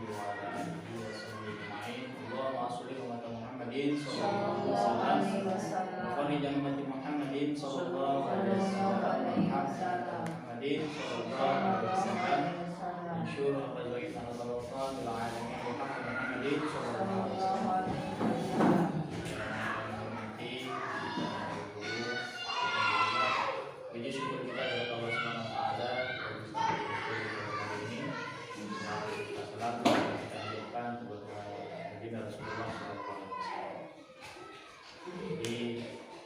وعلى آله وصحبه أجمعين. اللهم صل على محمد صلى الله عليه وسلم وفرج أمة محمد صلى الله عليه وسلم محمد صلى الله عليه وسلم انشر وبارك على الأوطان العالمين محمد صلى الله عليه وسلم. Puji syukur kita kepada Allah Subhanahu wa taala ini. Kita selalu kita hadirkan kepada baginda Rasulullah sallallahu alaihi wasallam. Jadi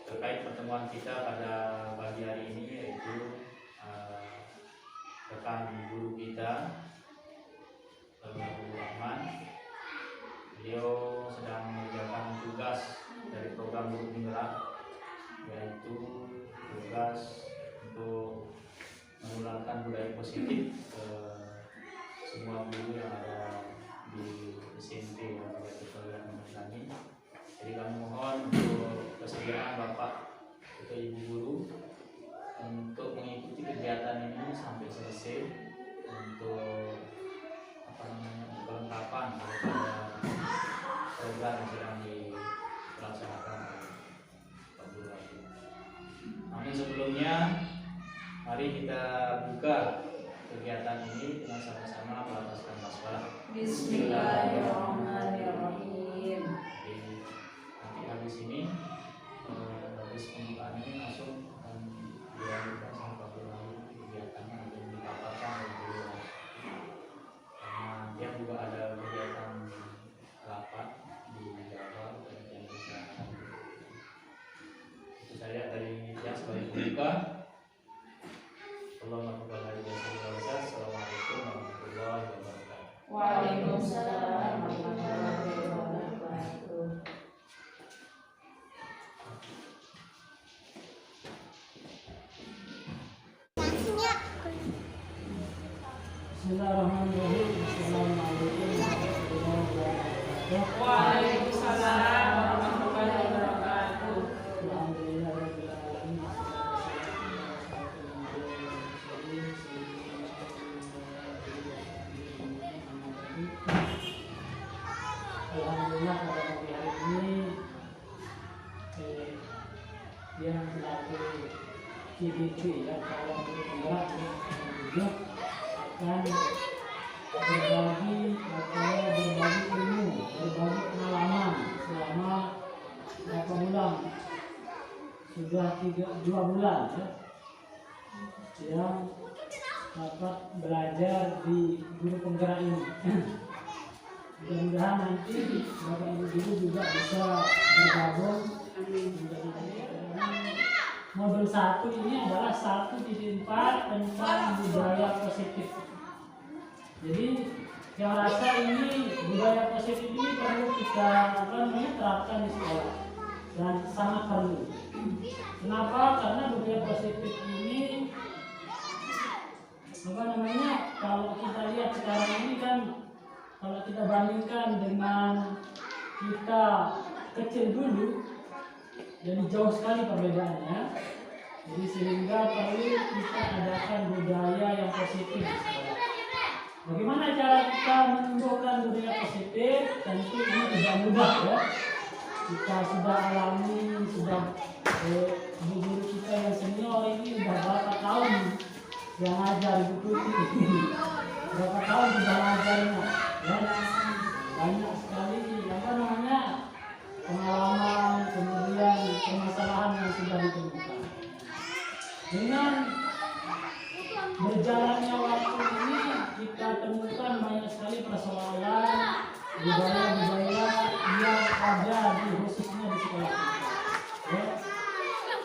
terkait pertemuan kita pada pagi hari ini yaitu rekan guru kita Guru Rahman. Beliau sedang mengerjakan tugas dari program Guru Penggerak, yaitu tugas untuk menularkan budaya positif ke semua guru yang ada di SMP dan tutorial Islami. Jadi kami mohon untuk kesediaan Bapak atau Ibu guru untuk mengikuti kegiatan ini sampai selesai untuk kelengkapan daripada program yang sedang dilaksanakan oleh Pak Guru. Namun sebelumnya, mari kita buka kegiatan ini dengan sama-sama melafazkan basmalah. Bismillahirrahmanirrahim. Jadi nanti habis ini, habis pembukaan ini langsung akan dilanjutkan sama Pak Guru kegiatannya untuk dipaparkan oleh beliau. Karena dia juga ada kegiatan rapat di Jawa dan bisa. Itu saya dari yang sebagai pembuka. Assalamualaikum warahmatullahi wabarakatuh. Waalaikumsalam warahmatullahi wabarakatuh. Bismillahirrahmanirrahim. Assalamualaikum warahmatullahi wabarakatuh. Waalaikumsalam warahmatullahi wabarakatuh. Alhamdulillahirabbil alamin. Alhamdulillah pada pagi hari ini yang selaku CDP ya Kawan Guru Penggerak juga akan berbagi ilmu, berbagi pengalaman selama berapa bulan, sudah 2 bulan ya, yang dapat belajar di Guru Penggerak ini. Mudah-mudahan nanti Bapak Ibu guru juga bisa bergabung menjadi modul 1 ini adalah 1.4 tentang budaya positif. Jadi yang rasa ini budaya positif ini perlu kita terapkan di sekolah dan sangat perlu. Kenapa? Karena budaya positif ini kalau kita lihat sekarang ini kan, kalau kita bandingkan dengan kita kecil dulu, jadi jauh sekali perbedaannya. Jadi sehingga perlu kita adakan budaya yang positif. Bagaimana cara kita menumbuhkan budaya positif? Tentu ini tidak mudah ya. Kita sudah alami, guru kita yang senior ini sudah berapa tahun yang ngajar Ibu Putri. Berapa tahun sudah ngajarnya? Ya, banyak sekali pengalaman, kemudian permasalahan yang sudah ditemukan. Dengan berjalannya waktu ini kita temukan banyak sekali persoalan budaya-budaya yang ada khususnya di sekolah kita. Ya.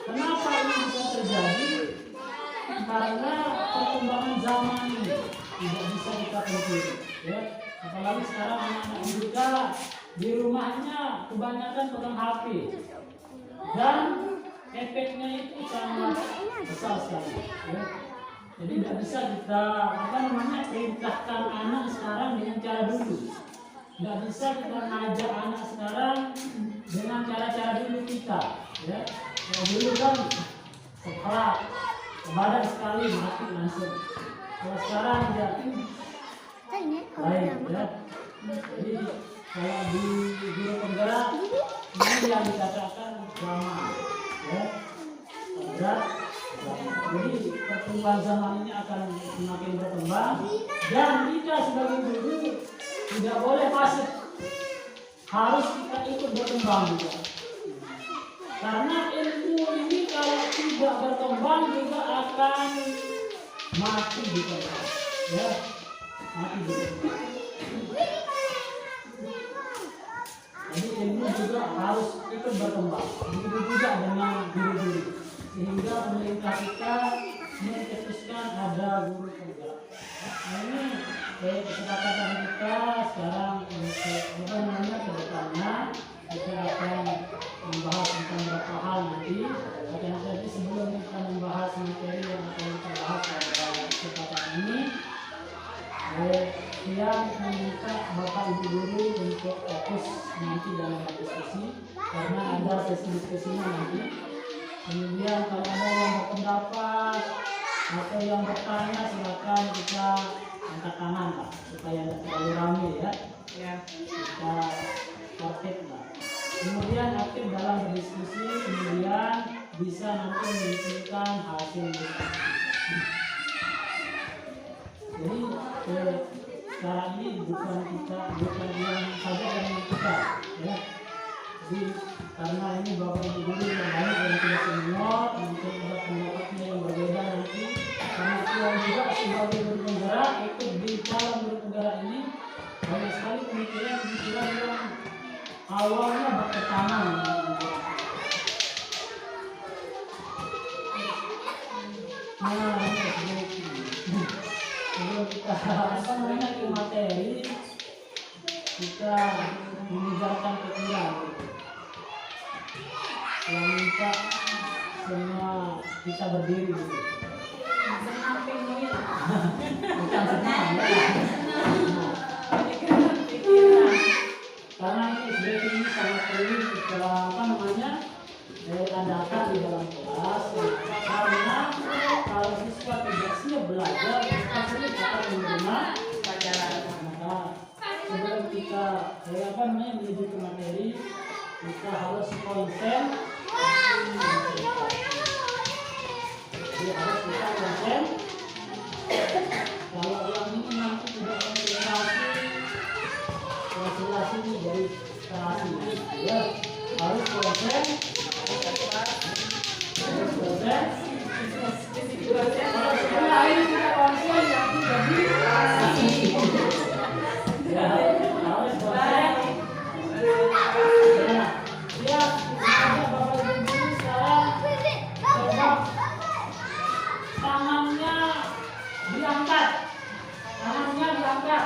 Kenapa ini bisa terjadi? Karena perkembangan zaman ini tidak bisa kita pungkiri. Ya. Apalagi sekarang anak-anak kita di rumahnya kebanyakan pegang HP dan efeknya itu sangat besar sekali. Ya. Jadi tidak bisa kita perintahkan anak sekarang dengan cara dulu. Tidak bisa kita ngajak anak sekarang dengan cara-cara dulu kita. Ya. Kalau dulu kan sekolah kebadan sekali mati langsung. Kalau sekarang ya lain ya. Jadi kalau di guru penggerak ini yang dikatakan drama, ya, berat. Jadi perkembangan zaman ini akan semakin berkembang dan kita sebagai guru tidak boleh pasif, harus kita ikut berkembang juga. Karena ilmu ini kalau tidak berkembang juga akan mati juga, ya, mati juga. Jadi ilmu juga harus ikut berkembang. Begitu juga dengan guru-guru. Sehingga pemerintah kita mencetuskan ada guru penggerak. Nah, ini kesepakatan kita sekarang untuk ke depannya kita akan membahas tentang beberapa hal nanti. Akan tetapi sebelum kita membahas materi yang akan kita bahas pada kesempatan ini, yang meminta Bapak Ibu guru untuk fokus nanti dalam diskusi karena ada sesi diskusinya nanti. Kemudian kalau ada yang berpendapat atau yang bertanya silakan kita angkat tangan Pak supaya tidak terlalu ramai ya. Kita tertib lah. Kemudian aktif dalam berdiskusi, kemudian bisa nanti menunjukkan hasil diskusi. Jadi sekarang ini bukan yang saja dengan kita, ya. Jadi karena ini Bapak Ibu guru yang banyak yang tidak senior, mungkin ada pendapatnya yang berbeda nanti. Karena yang juga sebagai guru penggerak ikut di dalam guru penggerak ini banyak sekali pemikiran yang awalnya bertentangan. Nah, sebelum kita ke materi, kita mengejarkan pikiran. Yang minta semua kita berdiri dulu. Bukan senang, ya. Karena ini sangat perlu kita adakan di dalam kelas. Karena kalau siswa tidak siap belajar, siswa sulit akan menerima pelajaran. Maka sebelum kita menuju ke materi, kita harus konsen. Jadi harus kita konsen. Kalau yang ini nanti tidak konsentrasi ini dari terasi, ya harus konsen. Harus konsen. Kalau setelah ini kita konsen yang jadi ya harus konsen. Ya, Bapak Ibu sekarang coba tangannya diangkat, diangkat,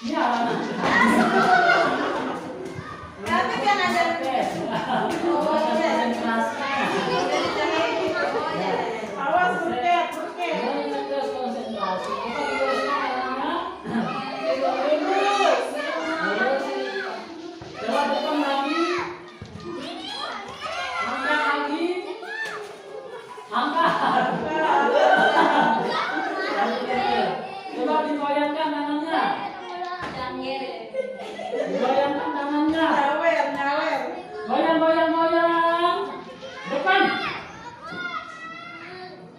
ya. Tapi kan ada awas burket. Konsentrasi. Coba depan lagi. Angkat lagi. Angkat. Coba digoyangkan tangannya. Digoyangkan tangannya. Nyawer. Goyang. Depan.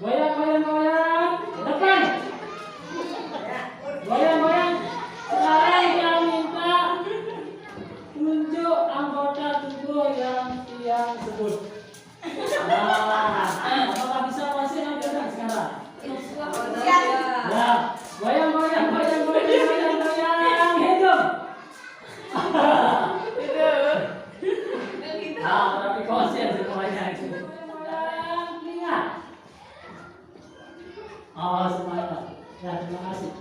Goyang. Depan. Goyang. Sekarang dia minta tunjuk anggota tubuh yang sebut. Apakah bisa masih ada sekarang? Ya, goyang, hidup. Tapi konsen semuanya itu. Telinga. Oh, semuanya. Ya, terima kasih.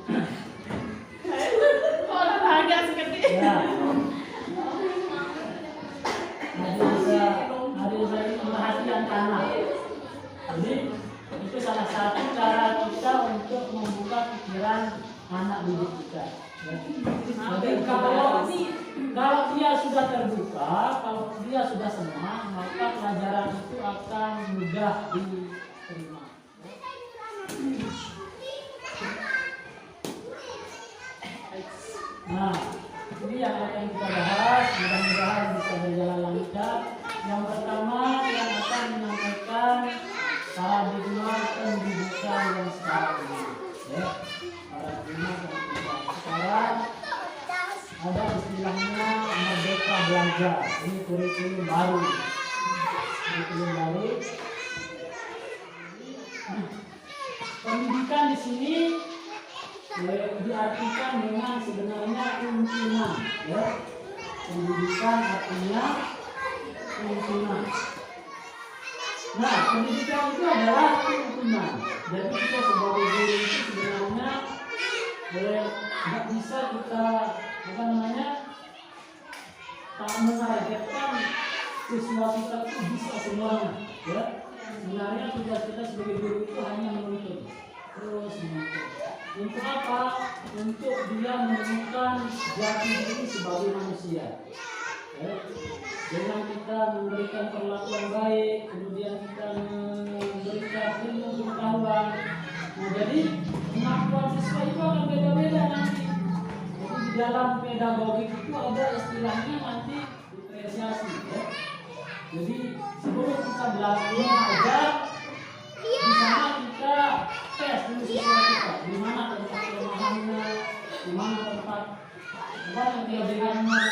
Agak sekecil. Ya. Hadir saya ini perhatian tanah. Jadi itu salah satu cara kita untuk membuka pikiran anak didik kita. Ya. Jadi kalau dia sudah terbuka, kalau dia sudah senang, maka pelajaran itu akan mudah diterima. pendidikan yang sekarang ini. Ya, para pengguna pendidikan sekarang ada istilahnya Merdeka Belajar. Ini kurikulum baru. Kurikulum baru. Pendidikan di sini diartikan dengan sebenarnya tuntunan, ya. Pendidikan artinya tuntunan. Nah, pendidikan itu adalah tuntunan. Jadi kita sebagai guru itu sebenarnya nggak bisa kita tak menargetkan siswa kita itu bisa semuanya, ya. Sebenarnya tugas kita sebagai guru itu hanya menuntut, terus menuntut. Untuk apa? Untuk dia menemukan jati diri sebagai manusia. Ya. Dengan kita memberikan perlakuan baik, kemudian kita memberikan ilmu pengetahuan. Nah, jadi kemampuan siswa itu akan beda-beda nanti. Jadi di dalam pedagogi itu ada istilahnya nanti diferensiasi. Ya. Jadi sebelum kita belajar, di sana kita tes dulu siswa kita, di mana tempat kelemahannya, di mana tempat kelebihannya.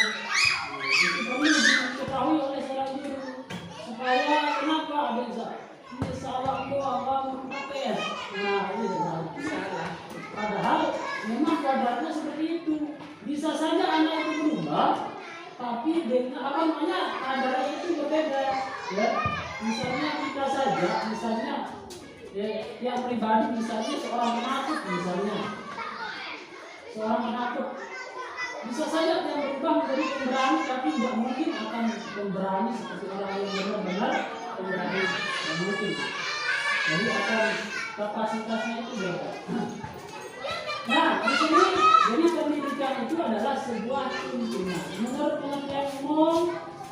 Itu perlu diketahui oleh seorang guru supaya kenapa ada ini salah kamu tes. Nah, ini salah. Padahal memang kadarnya seperti itu. Bisa saja anak itu berubah, tapi dengan kadarnya itu berbeda. Ya, misalnya kita saja, yang pribadi misalnya seorang penakut seorang penakut bisa saja yang berubah menjadi pemberani, tapi tidak mungkin akan pemberani seperti orang yang benar-benar pemberani, tidak mungkin. Jadi akan kapasitasnya itu beda. Nah, di sini jadi pendidikan itu adalah sebuah tuntunan. Menurut pengertian umum,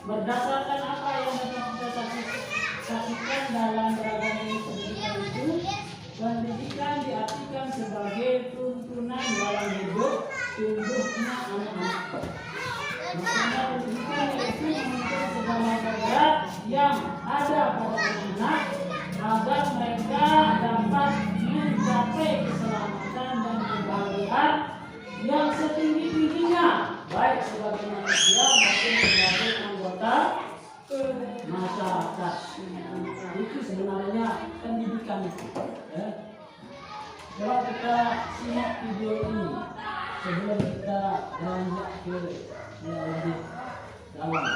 berdasarkan apa yang dapat kita saksikan dalam beragam jenis pendidikan itu, pendidikan diartikan sebagai tuntunan dalam hidup tumbuhnya anak-anak. Maksudnya pendidikan yaitu menuntut segala bakat yang ada pada anak agar mereka dapat mencapai keselamatan dan kebahagiaan yang setinggi-tingginya, baik sebagai manusia maupun sebagai anggota masyarakat. Itu sebenarnya pendidikan itu. Ya. Coba kita simak video ini sebelum kita beranjak ke lebih dalam.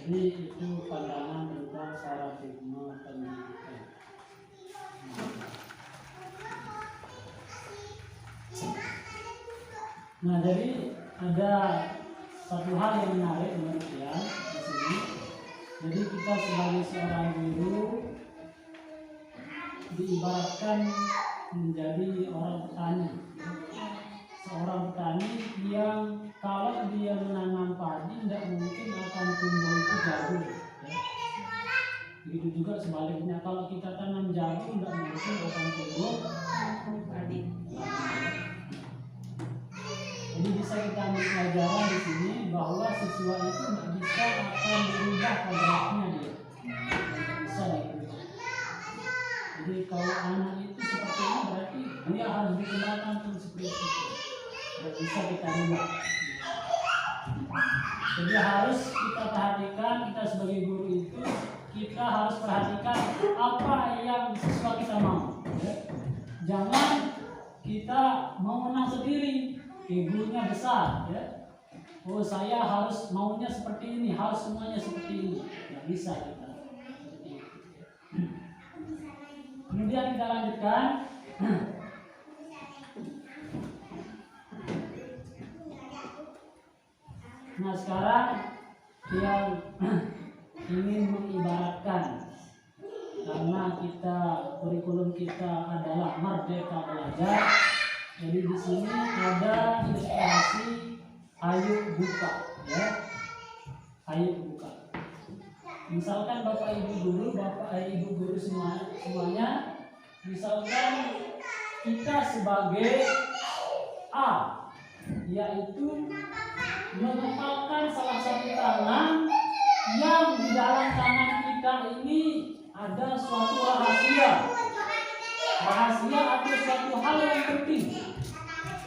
Jadi itu pandangan tentang paradigma pendidikan. Nah, jadi ada satu hal yang menarik menurut saya di sini, Jadi kita sebagai seorang guru diibaratkan menjadi orang petani. Seorang petani yang kalau dia menanam padi tidak mungkin akan tumbuh itu jagung. Ya. Begitu juga sebaliknya, kalau kita tanam jagung tidak mungkin akan tumbuh padi. Jadi bisa kita ambil pelajaran di sini bahwa siswa itu tidak bisa akan berubah kodratnya dia. Tidak bisa dirubah. Jadi kalau anak itu seperti ini berarti dia harus dikembangkan seperti itu. Tidak bisa kita rubah. Jadi harus kita perhatikan, kita sebagai guru itu kita harus perhatikan apa yang siswa kita mau. Ya. Jangan kita mau menang sendiri, egonya besar. Ya. Oh saya harus maunya seperti ini, harus semuanya seperti ini. Tidak bisa kita. Kemudian kita lanjutkan. Nah sekarang yang ingin mengibaratkan, karena kita kurikulum kita adalah Merdeka Belajar, jadi di sini ada ilustrasi ayo buka, ya, ayo buka. Misalkan bapak ibu guru semuanya, misalkan kita sebagai A, yaitu mengepalkan salah satu tangan yang di dalam tangan kita ini ada suatu rahasia atau suatu hal yang penting.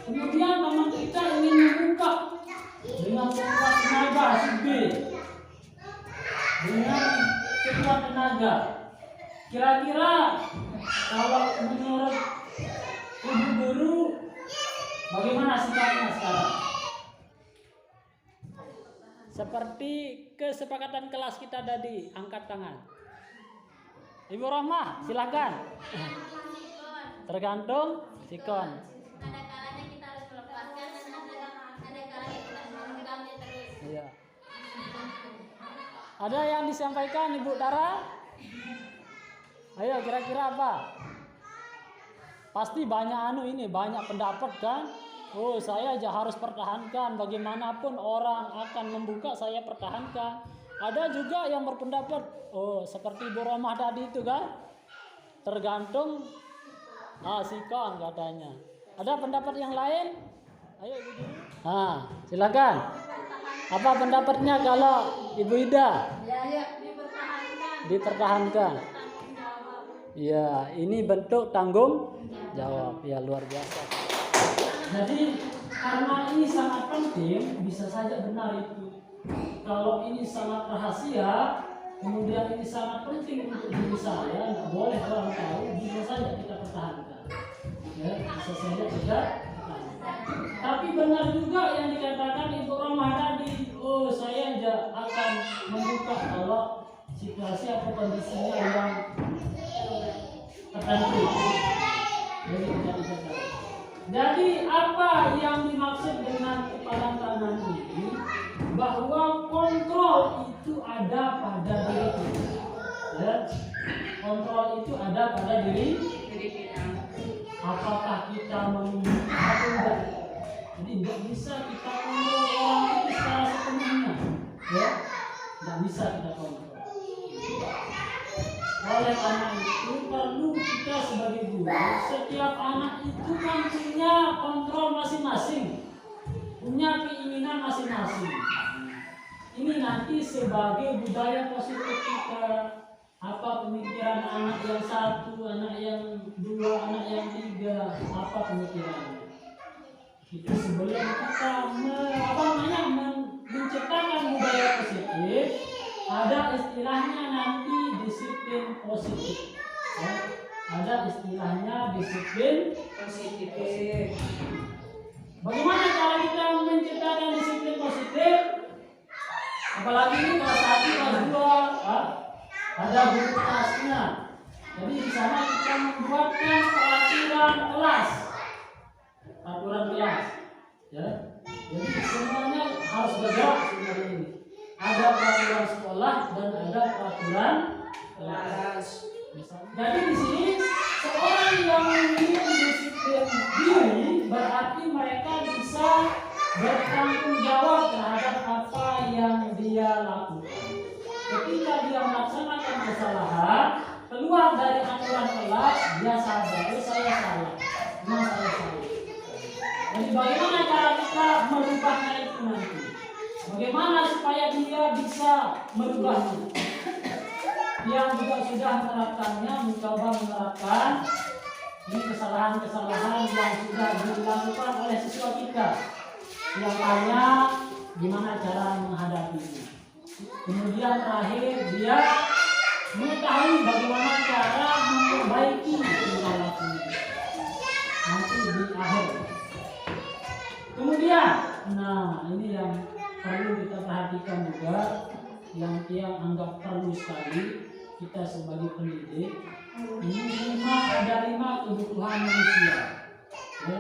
Kemudian teman kita ingin membuka dengan sekuat tenaga si B, dengan sekuat tenaga. Kira-kira kalau menurut ibu guru bagaimana sikapnya sekarang? Seperti kesepakatan kelas kita tadi, angkat tangan. Ibu Rahmah, silakan. Tergantung sikon. Ada kalanya kita harus melepaskan dan ada kalanya kita harus memegangnya terus. Iya. Ada yang disampaikan Ibu Dara? Ayo kira-kira apa? Pasti banyak banyak pendapat kan? Oh saya aja harus pertahankan, bagaimanapun orang akan membuka saya pertahankan. Ada juga yang berpendapat, oh seperti Bu Romah tadi itu kan, tergantung sikon katanya. Ada pendapat yang lain? Ayo Ibu Guru. Silakan. Apa pendapatnya kalau Ibu Ida? Ya, Dipertahankan. Ya, ini bentuk tanggung jawab. Ya luar biasa. Jadi karena ini sangat penting, bisa saja benar itu. Kalau ini sangat rahasia, kemudian ini sangat penting untuk diri saya, nggak boleh orang tahu, bisa saja kita pertahankan. Ya, bisa saja kita pertahankan. Tapi benar juga yang dikatakan Ibu Romah tadi, oh saya aja akan membuka kalau situasi atau kondisinya yang tertentu. Jadi tidak bisa tahu. Jadi apa yang dimaksud dengan kepalan tangan ini? Bahwa kontrol itu ada pada diri kita. Ya? Kontrol itu ada pada diri kita. Apakah kita memiliki atau tidak? Jadi tidak bisa kita kontrol orang itu secara sepenuhnya. Ya? Tidak bisa kita kontrol. Oleh karena itu perlu kita sebagai guru, setiap anak itu kan punya kontrol masing-masing, punya keinginan masing-masing. Ini nanti sebagai budaya positif kita, apa pemikiran anak yang satu, anak yang dua, anak yang tiga, apa pemikirannya. Itu sebelum kita menciptakan budaya positif, ada istilahnya nanti disiplin positif. Ya, ada istilahnya disiplin positif. Bagaimana cara kita menciptakan disiplin positif? Apalagi ini kelas 1, kelas 2, ada guru kelasnya. Jadi di sana kita membuatkan peraturan kelas. Ya. Jadi semuanya harus bergerak sebenarnya ini. ada peraturan sekolah dan ada peraturan kelas. Jadi di sini seorang yang ingin disiplin diri berarti mereka bisa bertanggung jawab terhadap apa yang dia lakukan. Ketika dia melaksanakan kesalahan, keluar dari aturan kelas, dia sadar, saya salah, memang saya salah. Jadi bagaimana cara kita merubahnya itu nanti? Bagaimana supaya dia bisa merubahnya? Yang juga sudah menerapkannya, mencoba menerapkan ini kesalahan-kesalahan yang sudah dilakukan oleh siswa kita. Yang tanya gimana cara menghadapinya. Kemudian terakhir dia mengetahui bagaimana cara memperbaiki kesalahannya. Nanti di akhir. Kemudian, nah ini yang perlu kita perhatikan juga, yang anggap perlu sekali kita sebagai pendidik. Ini ada 5 kebutuhan manusia. Ya,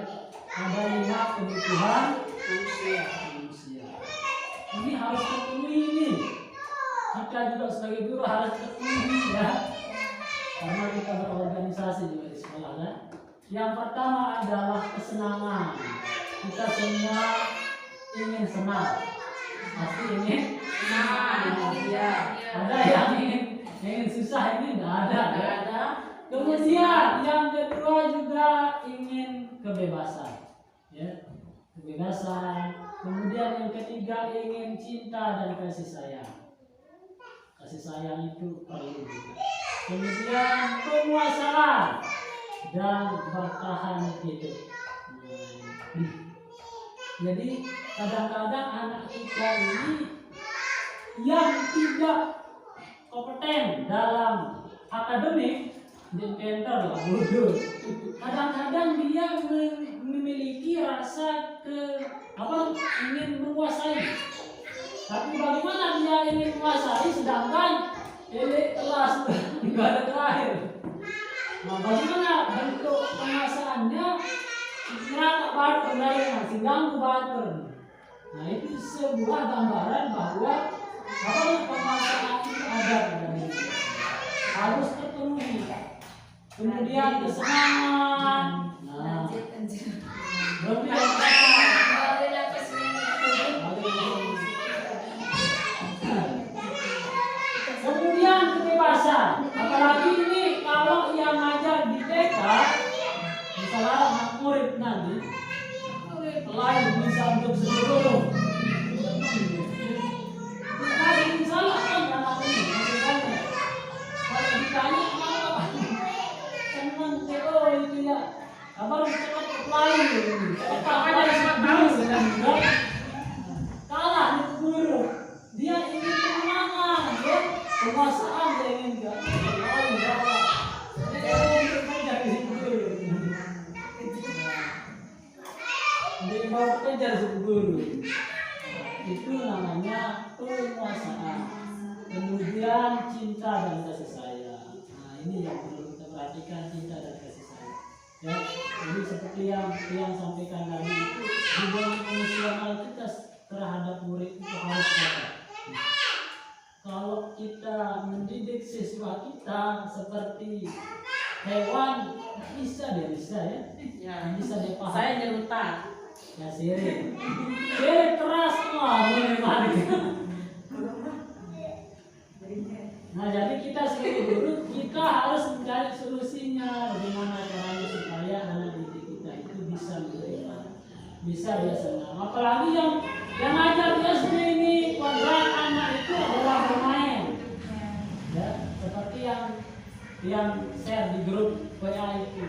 ada 5 kebutuhan manusia. Ini harus terpenuhi ini. Kita juga sebagai guru harus terpenuhi ya. Karena kita berorganisasi juga di sekolah ya. Yang pertama adalah kesenangan. Kita semua ingin senang. Pasti ingin senang. Ya. Ada yang ingin susah, ini tidak ada. Kemudian yang kedua juga ingin kebebasan. Ya. Kebebasan. Kemudian yang ketiga ingin cinta dan kasih sayang. Kasih sayang itu perlu juga. Kemudian penguasaan dan bertahan hidup. Jadi kadang-kadang anak kita ini yang tidak kompeten dalam akademik, dia pintar lah, bodoh. Kadang-kadang dia memiliki rasa ingin menguasai. Tapi bagaimana dia ingin menguasai sedangkan kelas tidak ada terakhir. Nah, bagaimana bentuk penguasaannya? Ternyata bater dari ganggu bater. Nah, itu sebuah gambaran bahwa penguasaan itu ada pada diri. Harus terpenuhi. Kemudian kesenangan. Nah, kemudian kebebasan. Apalagi ini kalau yang ngajar di TK, misalnya anak murid nanti, lain bisa untuk seluruh. Kita salah kan anak ini, maksudnya. Kalau ditanya kenapa, senang itu ya. Kabar cepat apply ini. Kalah di guru. Dia ingin kemenangan, ya. Penguasaan dia inginkan. Dia mau kejar guru. Itu namanya penguasaan. Kemudian cinta dan kasih sayang. Nah, ini yang perlu kita perhatikan, cinta dan kasih sayang. Ya, jadi seperti yang sampaikan tadi itu hubungan emosional kita terhadap murid itu harus kuat. Kalau kita mendidik siswa kita seperti hewan, bisa ya, bisa dia paham. Saya nyerutak. Ya sirih keras mulai balik. Nah, jadi kita sebagai guru kita harus mencari solusinya bagaimana caranya supaya anak didik kita itu bisa menerima, bisa dia senang. Apalagi yang ngajar di SD ini kuadrat anak itu adalah bermain. Ya, seperti yang share di grup WA itu.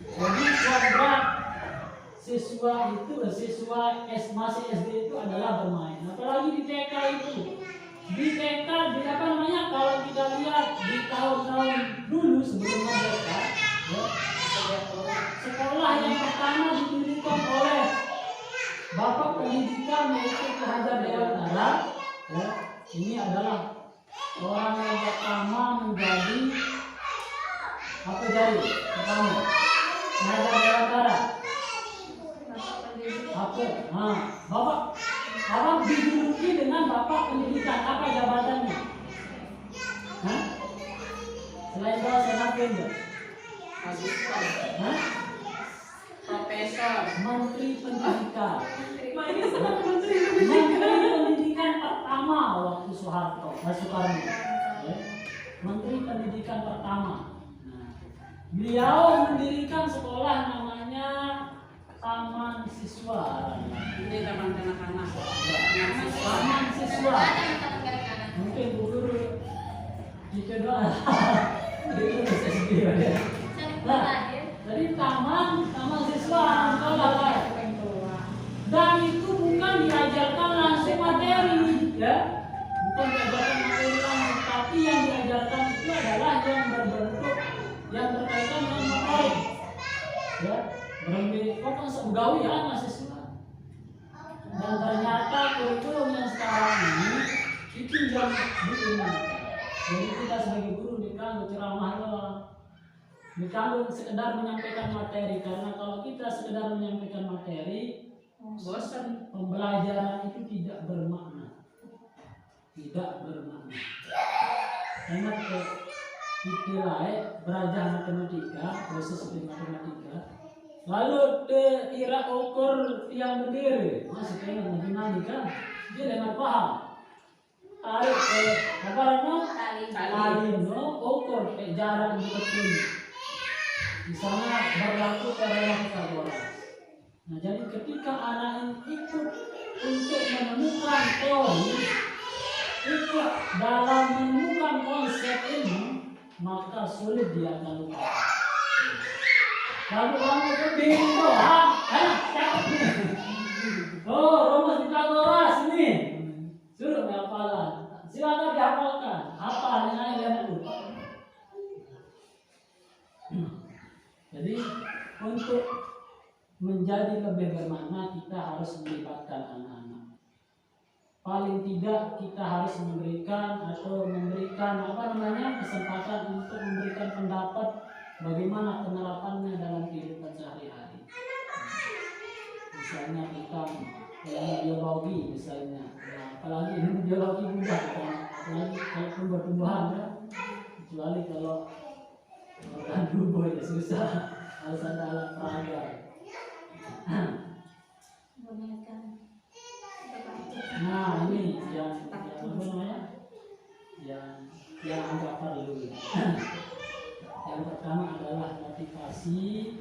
Jadi kuadrat siswa masih SD itu adalah bermain. Apalagi di TK itu. Di TK kalau kita lihat di tahun-tahun dulu sebelum merdeka, ya, sekolah yang pertama didirikan oleh Bapak Pendidikan yaitu Ki Hajar Dewantara. Ya, ini adalah orang yang pertama menjadi pertama Ki Hajar Dewantara. Bapak didulukan dijuluki dengan Bapak Pendidikan. Apa jabatannya? Hah? Selain bahasa Nabi enggak? Hah? Profesor. Menteri Pendidikan. Menteri. Menteri Pendidikan pertama waktu Soeharto, Soekarno. Ya. Menteri Pendidikan pertama. Nah, beliau mendirikan sekolah namanya Taman Siswa. Ini taman kanak-kanak. Taman Siswa. Ada teman kanak-kanak. Mungkin Bu Guru jika doa itu bisa sendiri ya. Nah, jadi taman siswa sekolah lah. Dan itu bukan diajarkan langsung materi, ya. Bukan diajarkan materi langsung, tapi yang diajarkan itu adalah yang berbentuk yang berkaitan dengan motorik, ya. Pokoknya sebugawian mahasiswa. Dan ternyata kurikulum yang sekarang ini itu yang diinginkan. Jadi kita sebagai guru dikandung ceramah doang, dikandung sekedar menyampaikan materi. Karena kalau kita sekedar menyampaikan materi, bosan, pembelajaran itu tidak bermakna, tidak bermakna. Ingat kita belajar matematika, proses matematika. Lalu kira ukur tiang berdiri, masih pengen gimana kan? Dia dengan paham. Tarik apa namanya? Tali, ukur jarak untuk ini. Di sana berlaku teorema Pythagoras. Nah, jadi ketika anak ini ikut untuk menemukan teori, ikut dalam menemukan konsep ini, maka sulit dia akan lupa. Lalu kamu bingung doang, oh rumus Pythagoras ini, suruh hafalan. Silakan dihafalkan, apa dengan yang lupa. Jadi untuk menjadi lebih bermakna kita harus melibatkan anak-anak. Paling tidak kita harus memberikan kesempatan untuk memberikan pendapat bagaimana penerapannya dalam kehidupan sehari-hari. Misalnya kita biologi misalnya, apalagi ilmu biologi mudah, apalagi kalau tumbuh-tumbuhan ya, kecuali kalau organ tubuh ya susah, harus ada alat peraga. Nah ini yang apa namanya, yang agak perlu. Yang pertama adalah motivasi,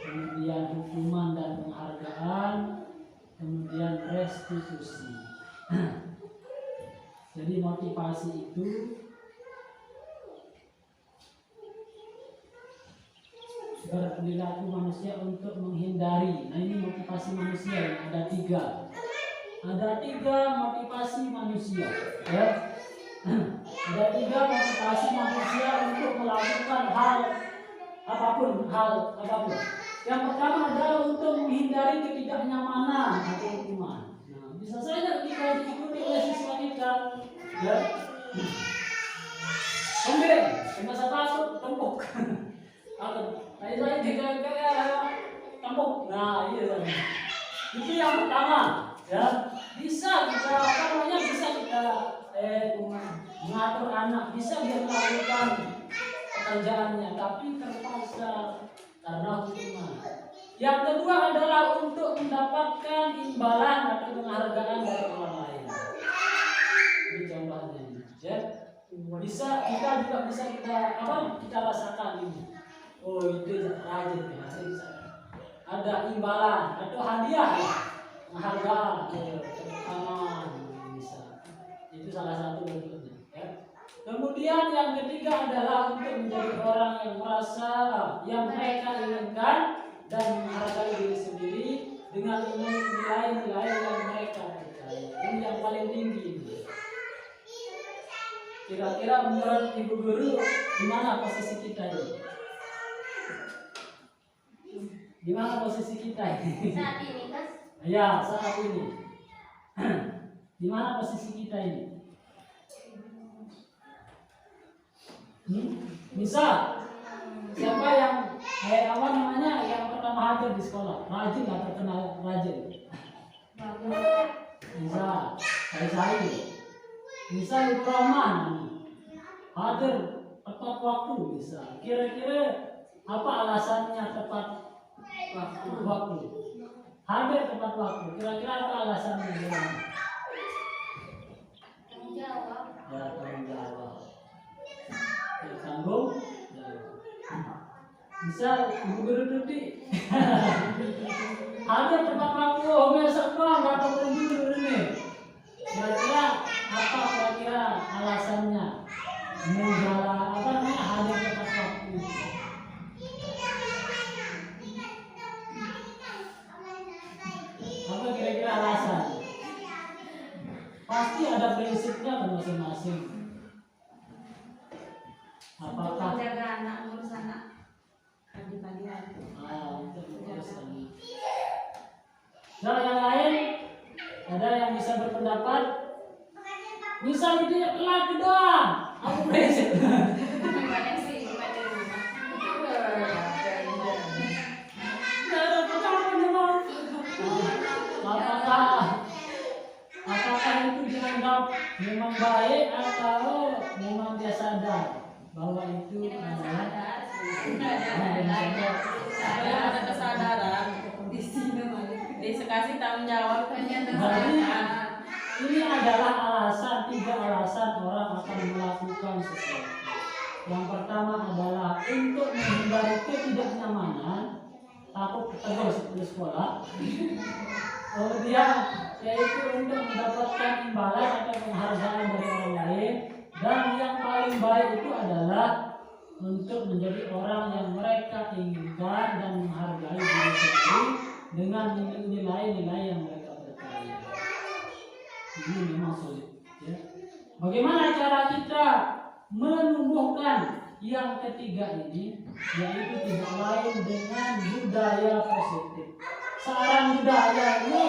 kemudian hukuman dan penghargaan, kemudian restitusi. Jadi motivasi itu berperilaku manusia untuk menghindari. Nah ini motivasi manusia ada tiga. Ada tiga motivasi manusia, ya. Ada tiga motivasi manusia untuk melakukan hal apapun. Yang pertama adalah untuk menghindari ketidaknyamanan atau hukuman. Nah, bisa saja jika diikuti oleh siswa kita, ya. Kembali, masa takut tembok. Saya tembok. Nah, iya. Itu yang pertama, ya. Bisa kita mengatur anak, bisa dia melakukan pekerjaannya, tapi terpaksa karena hukuman. Yang kedua adalah untuk mendapatkan imbalan atau penghargaan dari orang lain. Ini contohnya, ya. Kita rasakan ini. Oh itu rajin ya, ada imbalan atau hadiah, ya. Penghargaan, tangan bisa. Itu salah satu bentuknya. Ya. Kemudian yang ketiga adalah untuk menjadi orang yang merasa yang mereka inginkan dan menghargai diri sendiri dengan nilai-nilai yang mereka percaya. Ini yang paling tinggi. Kira-kira menurut Ibu Guru, di mana posisi kita ini? Di mana posisi kita ini? Saat ini, Mas. Ya, saat ini. Di mana posisi kita ini? Bisa. Siapa yang yang pertama hadir di sekolah? Rajin atau kenal rajin? bisa cari-cari, bisa Rahman hadir tepat waktu bisa. Kira-kira apa alasannya tepat waktu? Hadir tepat waktu. Kira-kira apa alasannya? Tanggung jawab. Ya, tanggung jawab. Ya, tanggung jawab. Bisa ibu guru Tuti. Hadir tepat waktu. Oh, besok doang nggak ada guru ini. Kira-kira apa kira-kira alasannya? Menjaga apa namanya hadir tepat waktu. Apa kira-kira alasan? Pasti ada prinsipnya masing-masing. Untuk Apakah menjaga anak, ngurus anak pagi-pagian. untuk urusan. Nah, yang lain ada yang bisa berpendapat? Misal dia laki doang, aku prinsip. Banyak sih bukan di rumah. Apakah itu dianggap memang baik atau memang dia sadar bahwa itu Ini masih adalah sadar, saya ada kesadaran di sini dikasih tanggung jawab hanya Jadi, ini adalah alasan, 3 alasan orang akan melakukan sesuatu. Yang pertama adalah untuk menghindari ketidaknyamanan, takut ketegur seperti sekolah. Kemudian yaitu untuk mendapatkan imbalan atau penghargaan dari orang lain. Dan yang paling baik itu adalah untuk menjadi orang yang mereka inginkan dan menghargai diri sendiri dengan nilai-nilai yang mereka percaya. Ini memang sulit, ya. Bagaimana cara kita menumbuhkan yang ketiga ini, yaitu tidak lain dengan budaya positif. Seorang budaya itu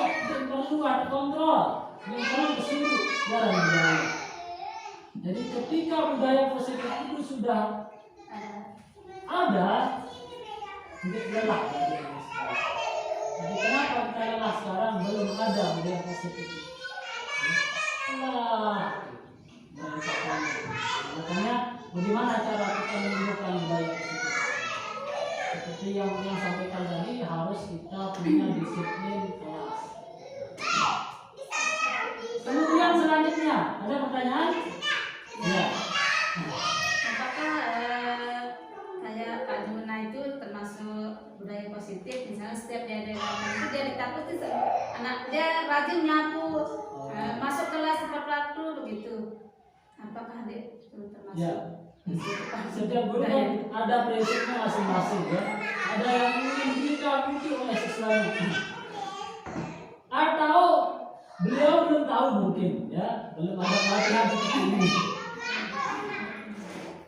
perlu ada kontrol, jangan kesuruh dalam budaya. Jadi ketika budaya positif itu sudah ada, tidak lelah lagi. Jadi kenapa kita lelah sekarang belum ada budaya positif? Makanya bagaimana cara kita menumbuhkan budaya positif? Seperti yang sampaikan tadi, harus kita punya disiplin kelas. Kemudian selanjutnya ada pertanyaan? Ya. Apakah kayak Kak Juna itu termasuk budaya positif? Misalnya setiap dia ada makan itu dia ditakuti anak dia rajin nyapu, masuk kelas tepat waktu begitu. Apakah dia itu termasuk? Ya. Setiap guru kan ada prinsipnya masing-masing, ya. Ada yang ingin ditakuti oleh siswanya, atau beliau belum tahu mungkin, ya, belum ada pelatihan seperti ini.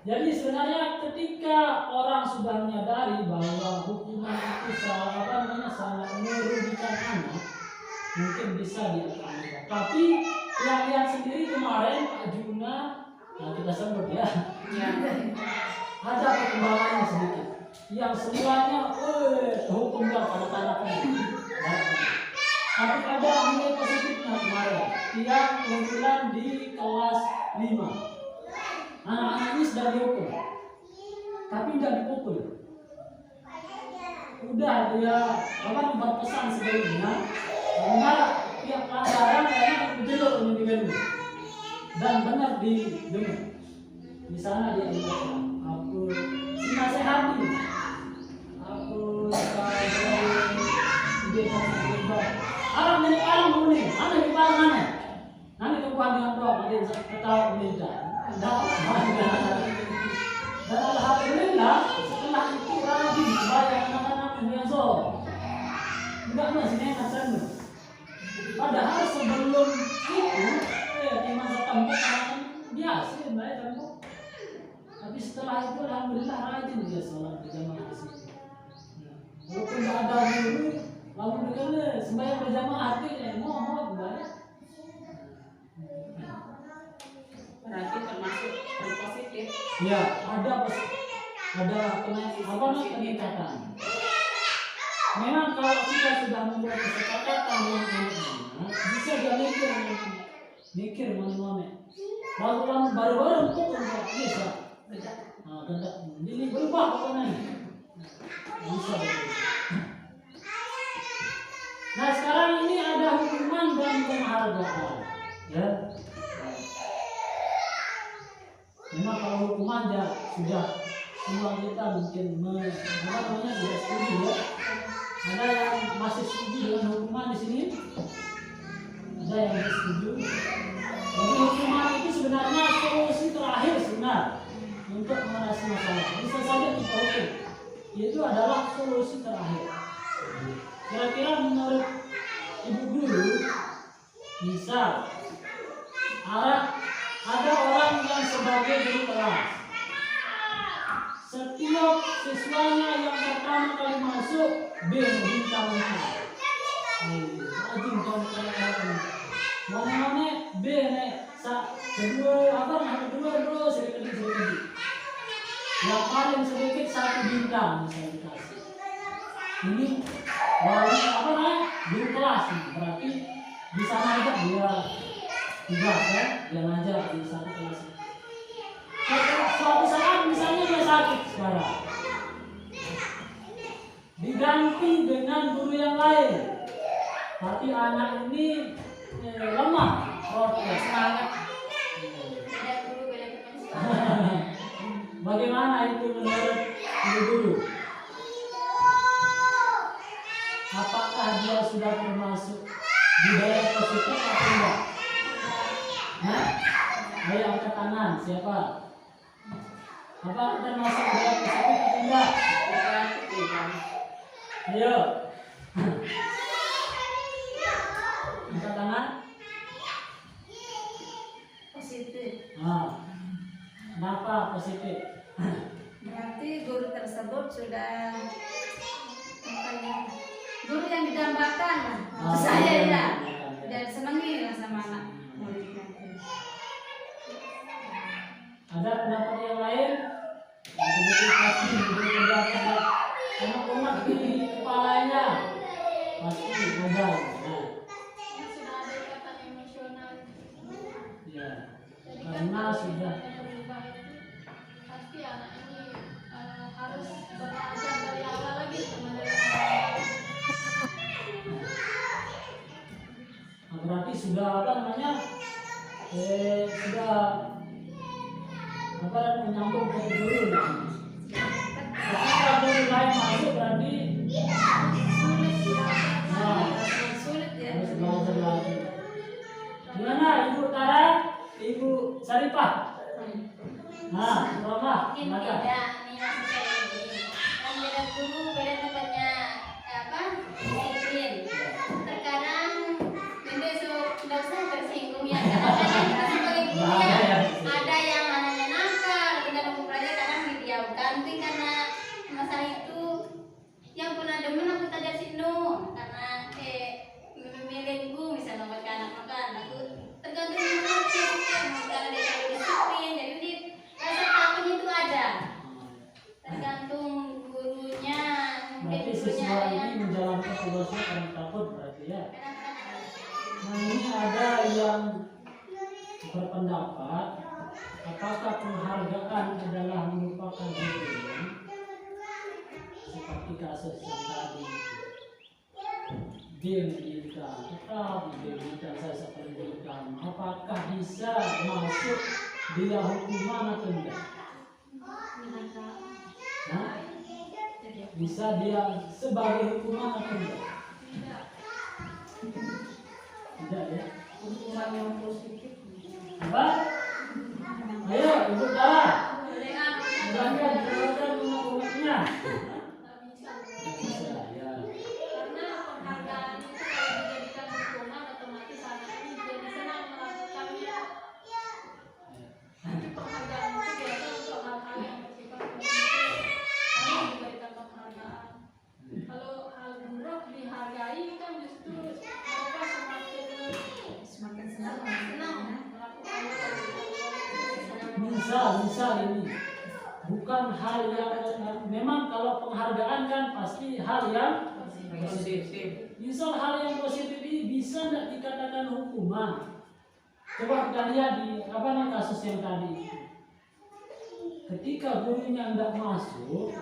Jadi sebenarnya ketika orang sudah menyadari bahwa hukuman itu sangat merugikan anak, mungkin bisa diatur. Tapi yang lihat sendiri kemarin Pak Juna, kita sebut ya, ada perkembangannya sedikit. Yang semuanya, hukum dan anak-anaknya. Tapi ada nilai positifnya kemarin. Yang kebetulan di kelas 5. Anak-anak ini sudah dihukum, tapi tidak dipukul. Udah dia membuat pesan sebelumnya, karena pihak pelanggaran karena berjelur pendidikan itu, dan benar didengar. Di sana dia ingatkan, aku sinasehati, aku orang ini orang bunyi, anak di mana? Nanti kebuan dengan doa, nanti ketawa minta. Dan alhamdulillah setelah itu rajin banyak anak-anak yang so enggak masih nekat. Padahal sebelum itu di masa tempat biasa baik tempat. Tapi setelah itu alhamdulillah rajin dia sholat berjamaah di situ. Walaupun tidak ada guru, lalu mereka sembahyang berjamaah mau baik. Berarti termasuk yang positif. Ya, ada peningkatan. memang kalau kita sudah membuat kesepakatan dengan anak-anak, bisa dia mikir mana-mana. Baru-baru untuk bisa. Nah, kendak ini berubah apa nih? Bisa begitu. Nah sekarang ini ada hukuman dan penghargaan, ya. Memang kalau hukuman ya sudah semua kita mungkin sudah setuju ya. Ada yang masih setuju dengan hukuman di sini? Ada yang tidak setuju? Jadi hukuman itu sebenarnya solusi terakhir sebenarnya untuk mengatasi masalah. Bisa saja kita hukum. Itu adalah solusi terakhir. Kira-kira menurut ibu guru, misal ada orang yang sebagai guru kelas, setiap siswanya yang pertama kali masuk bintang 5. Rajin kamu kelihatan. Mana-mana B nih, kedua terus sedikit. Yang paling sedikit 1 bintang misalnya dikasih. Ini guru kelas nih, berarti di sana aja dia tugas ya, dia ngajar di satu kelas. Suatu saat misalnya dia sakit sekarang, diganti dengan guru yang lain, tapi anak ini lemah, semangat. Beda guru, beda teman. Bagaimana itu menurut guru? Apakah dia sudah termasuk budaya positif atau tidak? Nah, ayo angkat tangan, siapa? Apa termasuk budaya positif atau tidak? Ayo. Angkat tangan. Positif. Nah, kenapa positif? Berarti guru tersebut sudah guru yang didambakan lah. Saya ya. Dan senangi lah sama anak muridnya. Ada pendapat yang lain? Betul pasti betul anak-anak di kepalanya pasti ada. Nah, Sudah ada ikatan emosional. ya, Jadi karena sudah pasti anak ini harus belajar dari awal lagi sebenarnya. Nah, berarti sudah sudah menyambung ke guru nih. Ketika guru lain masuk berarti Sulit ya. harus belajar lagi. Gimana Ibu Tara, Ibu Saripah? Nah, Roma, Mungkin silakan. beda nih maksudnya ini. Kan beda guru, beda tempatnya disiplin. Terkadang benda tidak usah tersinggung ya. Kadang-kadang sebagai guru ya ada yang anaknya nakal, tidak mau belajar kadang didiamkan. Tapi karena masalah itu yang pernah demen aku tajam sinu karena milihku misalnya buat anak makan aku tergantung karena dia terlalu disiplin jadi dia rasa takutnya itu ada tergantung gurunya mungkin Berarti gurunya siswa yang ini menjalankan tugasnya karena takut berarti ya. kadang-kadang Nah ini ada yang berpendapat apakah penghargaan adalah merupakan hukuman seperti kasus yang tadi dia mendirikan tetap diberikan saya pendidikan, apakah bisa masuk dia hukuman atau tidak? Nah, bisa dia sebagai hukuman atau tidak? Tidak ya. Hukuman yang positif. Apa? Ayo, Ibu Tara. boleh ah Silahkan jelaskan hukumannya. nggak bisa Bisa ya. karena penghargaan itu kalau dijadikan hukuman otomatis anak ini jadi senang melakukannya. Penghargaan itu biasa untuk hal-hal yang bersifat positif lalu diberikan penghargaan. Kalau hal buruk dihargai kan justru mereka Semakin senang senang melakukan hal Misal ini bukan hal yang memang kalau penghargaan kan pasti hal yang Misal hal yang positif ini bisa tidak dikatakan hukuman. Coba kita lihat di kasus yang tadi. Ketika gurunya tidak masuk,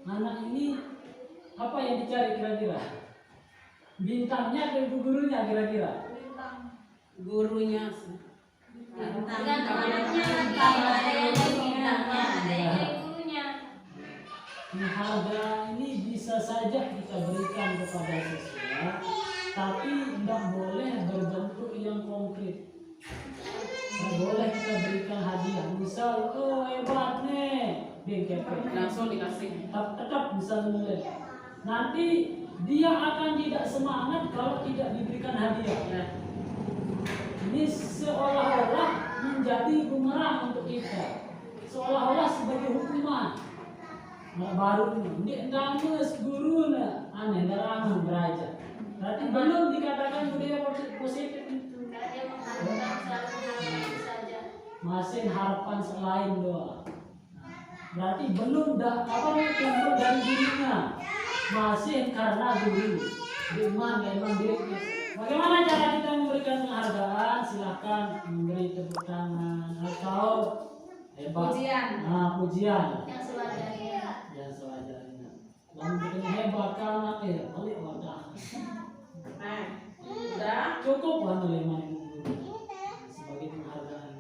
anak ini apa yang dicari kira-kira? Bintangnya atau gurunya kira-kira? Gurunya. Tergantung anaknya lagi, ada yang dari bintangnya, ada yang dari gurunya. Harga ini bisa saja kita berikan kepada siswa, tapi tidak boleh berbentuk yang konkret. Tidak boleh kita berikan hadiah. Misal, oh hebat nih, bengkepek. Langsung dikasih. Tetap bisa mulai. Nanti dia akan tidak semangat kalau tidak diberikan hadiah. Ini seolah-olah menjadi bumerang untuk kita, seolah-olah sebagai hukuman. Nah, baru ini dames guru aneh darah beraja. Berarti belum dikatakan budaya positif itu. Karena dia mengharapkan selalu mengharapkan itu saja. Masih harapan selain doa. Berarti belum timbul dari dirinya. Masih karena guru. Memang dirinya. Bagaimana cara kita memberikan penghargaan? Silahkan memberi tepuk tangan atau hebat. Pujian. Nah, pujian. Yang sewajarnya. Yang sewajarnya. Dan bikin hebat karena balik wadah. Nah, udah. Cukup kan oleh sebagai penghargaan.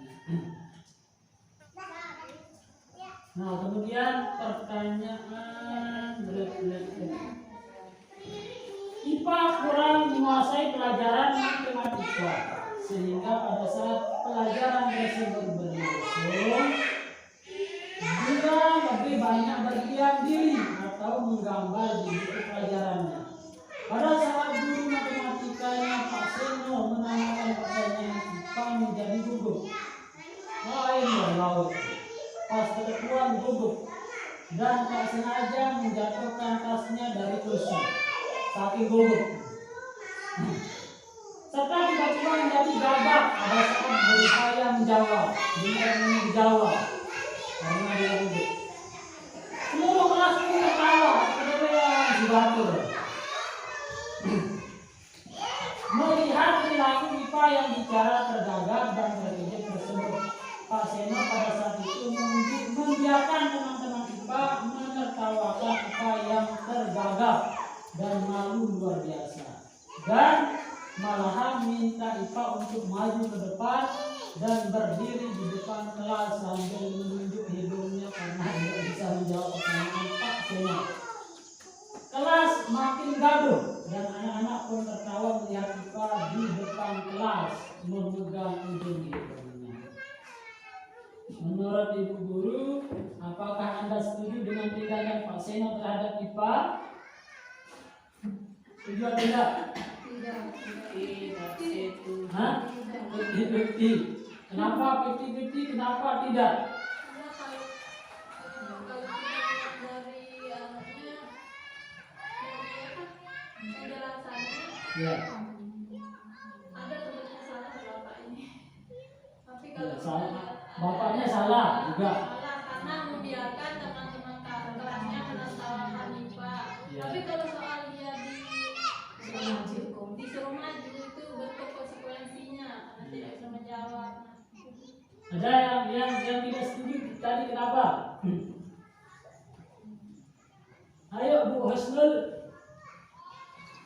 Nah, kemudian pertanyaan berikutnya. IPA kurang menguasai pelajaran matematika sehingga pada saat pelajaran tersebut berlangsung dia lebih banyak berdiam diri atau menggambar di buku pelajarannya. Pada saat guru matematikanya Pak Seno menanyakan pertanyaan IPA menjadi gugup. Lain berlaut. Pas ketepuan gugup dan tak sengaja menjatuhkan tasnya dari kursi. Saking gugup. Serta tiba-tiba menjadi gagap pada saat berupaya menjawab. Dia menjawab karena dia gugup. Seluruh kelas pun tertawa, kemudian dibatur. Melihat perilaku IPA yang bicara tergagap dan terkejut tersebut, Pak Seno pada saat itu membiarkan teman-teman IPA menertawakan IPA yang tergagap dan malu luar biasa, dan malahan minta IPA untuk maju ke depan dan berdiri di depan kelas sambil menunjuk hidungnya karena tidak bisa menjawab pertanyaan Pak Seno. Kelas makin gaduh dan anak-anak pun tertawa melihat IPA di depan kelas memegang ujung hidungnya. Menurut Ibu Guru, apakah Anda setuju dengan tindakan Pak Seno terhadap IPA? Setuju atau tidak? Tidak itu. Hah? 50-50. Kenapa 50-50? Kenapa tidak? Ya. Ya, salah. Bapaknya salah juga. Karena membiarkan teman-teman kelasnya menertawakan IPA. Ya. Tapi kalau soal dia disuruh maju itu bentuk konsekuensinya karena tidak bisa menjawab. Ada yang tidak setuju tadi kenapa? Ayo Bu Husnul.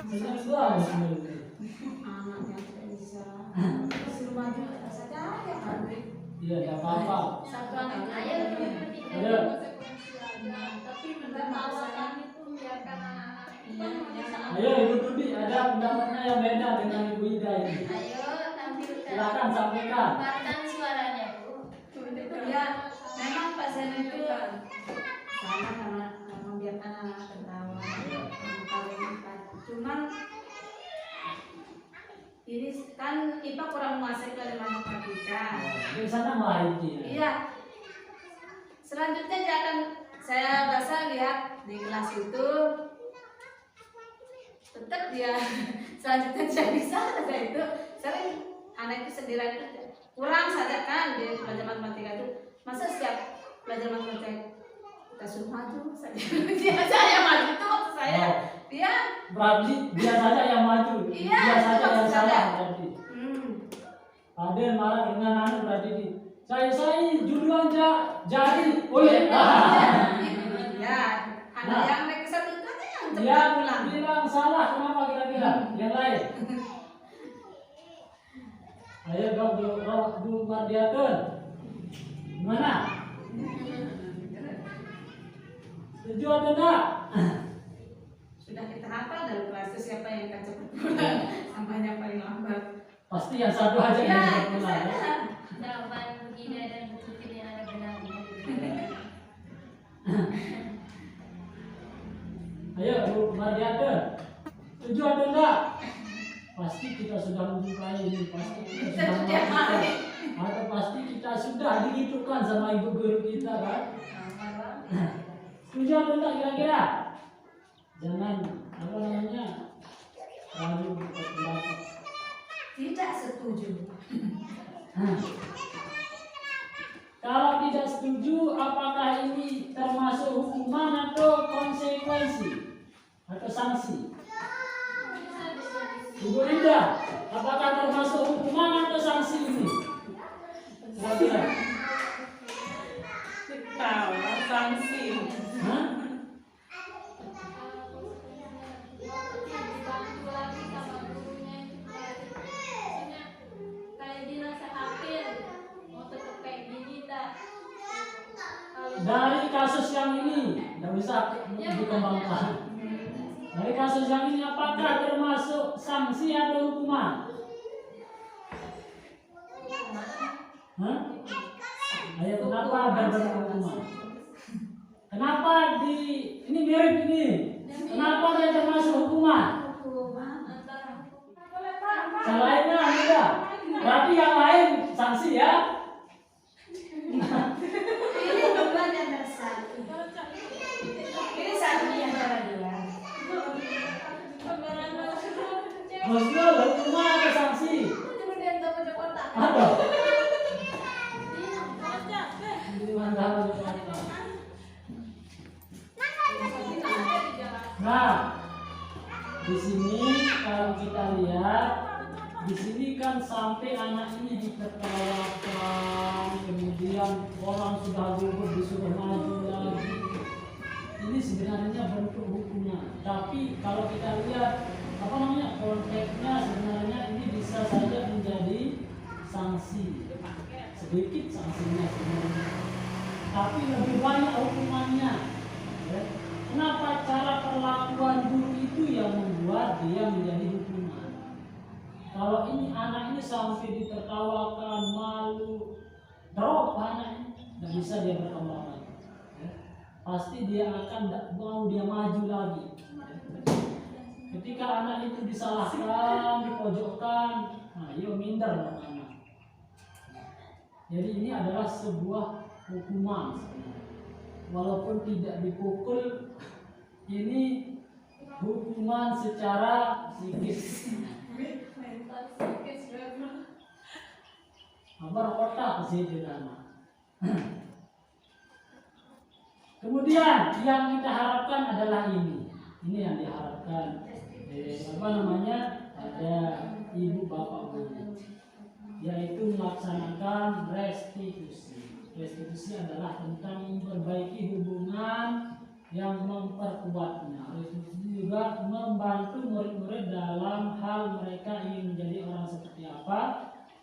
Senang gua Husnul. Anak yang tidak bisa disuruh maju saja ya kan. Iya, tidak apa-apa. Satu anak Ayo Tidak Ayo. konsekuensi aja. Tapi menertawakan itu membiarkan anak-anak itu bisa. Ayo Ibu Dudi, ada pendapatnya yang beda dengan Ibu Ida ini. Ayo tampilkan. Silakan sampaikan. Keluarkan suaranya, Bu. ya memang Pak Seno itu sama membiarkan anak tertawa cuman ini kan IPA kurang menguasai pelajaran matematika. Di sana malah ini. Iya. Selanjutnya dia akan saya rasa lihat di kelas itu tetap dia selanjutnya dia bisa saja itu sering anak itu sendirian itu kurang saja kan di pelajaran matematika itu. Masa setiap pelajaran matematika kita suruh maju saja dia saya maju itu waktu saya Iya. Berarti dia saja yang maju, Iya, dia saja yang maksud salah saya. berarti. Hmm. Ada marah dengan anu berarti di saya duluan jadi oleh Ya, ada Nah. yang naik ke satu itu ada yang cepat dia pulang. bilang salah, kenapa kira-kira yang lain? Ayo dulu Mardiatun, gimana? Setuju atau enggak? Sudah kita hafal dalam kelas itu siapa yang akan cepat pulang, sampainya paling lambat. Pasti yang satu aja Ya, yang itu cepat pulang. saja. Jawaban begini dan betul yang ada benarnya. Ayo Bu Mardiatun, setuju atau enggak? Pasti kita sudah menjumpai ini, pasti kita sudah melakukan, atau pasti kita sudah digitukan sama ibu guru kita kan? Setuju atau enggak kira-kira? Jangan apa namanya ragu berpendapat. Tidak setuju. Kalau tidak setuju, apakah ini termasuk hukuman atau konsekuensi atau sanksi? Ibu Indah, apakah termasuk hukuman atau sanksi ini? Kira-kira? Tahu sanksi. Hah? Dibantu lagi sama gurunya itu kayak dinasehatin mau tetap kayak gini tak. Dari kasus yang ini, nggak bisa dikembangkan. Dari kasus yang ini, apakah termasuk sanksi atau hukuman? Hah? Ayo, kenapa berbeda hukuman? Kenapa ini mirip ini? Kenapa dia termasuk hukuman? Selainnya ada. Berarti yang lain sanksi ya? Ini beban yang bersatu. Ini satu yang dua. Maksudnya hukuman atau sanksi? Apa? Nah, di sini kalau kita lihat, di sini kan sampai anak ini ditertawakan, kemudian orang sudah gugur disuruh maju lagi. Ini sebenarnya bentuk hukumnya. Tapi kalau kita lihat apa namanya konteksnya, sebenarnya ini bisa saja menjadi sanksi. Sedikit sanksinya sebenarnya, tapi lebih banyak hukumannya. Ya. Kenapa cara perlakuan guru itu yang membuat dia menjadi hukuman? Kalau ini anak ini sampai ditertawakan, malu, drop anaknya, nggak bisa dia berkembang lagi. Ya. Pasti dia akan tidak mau dia maju lagi. Ya. Ketika anak itu disalahkan, dipojokkan, nah yuk minder dong anak. Jadi ini adalah sebuah hukuman sebenarnya. Walaupun tidak dipukul, ini hukuman secara psikis. Apa otak sih di dalam. Kemudian yang kita harapkan adalah ini. Ini yang diharapkan. Apa namanya? Ada ibu bapak guru, yaitu melaksanakan restitusi. Restitusi adalah tentang memperbaiki hubungan yang memperkuatnya. Restitusi juga membantu murid-murid dalam hal mereka ingin menjadi orang seperti apa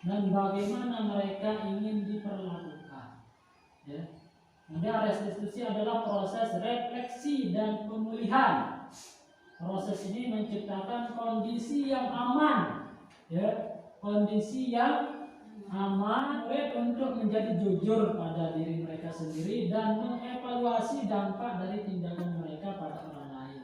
dan bagaimana mereka ingin diperlakukan. Ya. Kemudian restitusi adalah proses refleksi dan pemulihan. Proses ini menciptakan kondisi yang aman, ya, kondisi yang aman untuk menjadi jujur pada diri mereka sendiri dan mengevaluasi dampak dari tindakan mereka pada orang lain.